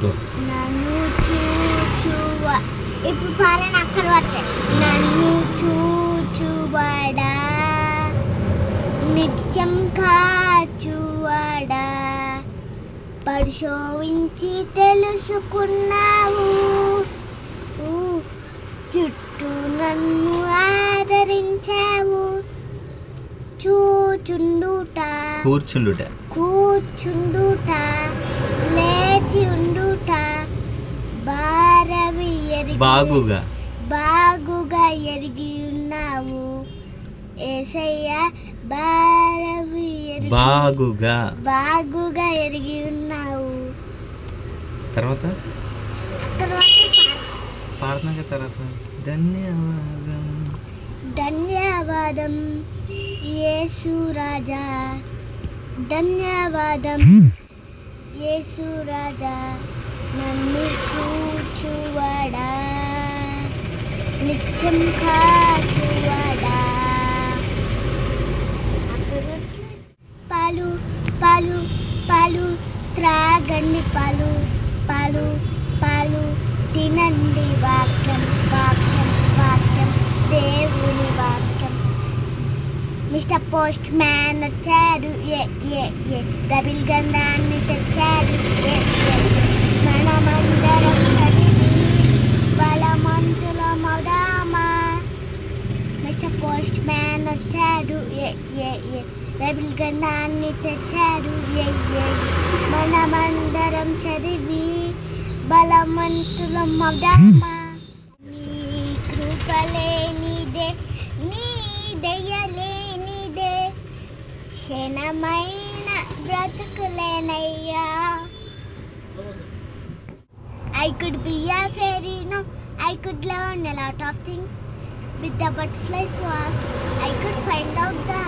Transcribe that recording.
Go. నన్ను చూచువ ఇప్పుడు పాలన అక్కడ పడితే నన్ను చూచువడా నిత్యం కాచువడా పరిశోధించి తెలుసుకున్నావు చుట్టూ నన్ను ఆదరించావు కూర్చుండుట లేచి ఉండుట బాగుగా ఎరిగి ఉన్నావు యేసయ్యా బాగుగా ఎరిగి ఉన్నావు. తర్వాత ధన్యవాదం యేసు రాజా ధన్యవాదం యేసు రాజా నన్ను చూచువడా నిత్యం కాచువడా. పాలు పాలు పాలు త్రాగండి పాలు పాలు పాలు తినండి వాక్యం వాక్యం వాక్యం దేవుని వాక్యం. మిస్టర్ పోస్ట్ మ్యాన్ వచ్చారు బైబిల్ గ్రంథాన్ని తెచ్చారు మనమందరం చదివి బలవంతులమవుదామా. మిస్టర్ పోస్ట్ మ్యాన్ వచ్చారు బైబిల్ గ్రంథాన్ని తెచ్చారు మనమందరం చదివి బలవంతులమవుదామా. నీ కృపలేనిదే నీ దయలేనిదే క్షణమైన బ్రతుకులేనయ్యా. I could be a fairy, no, I could learn a lot of things. With the butterfly was, I could find out the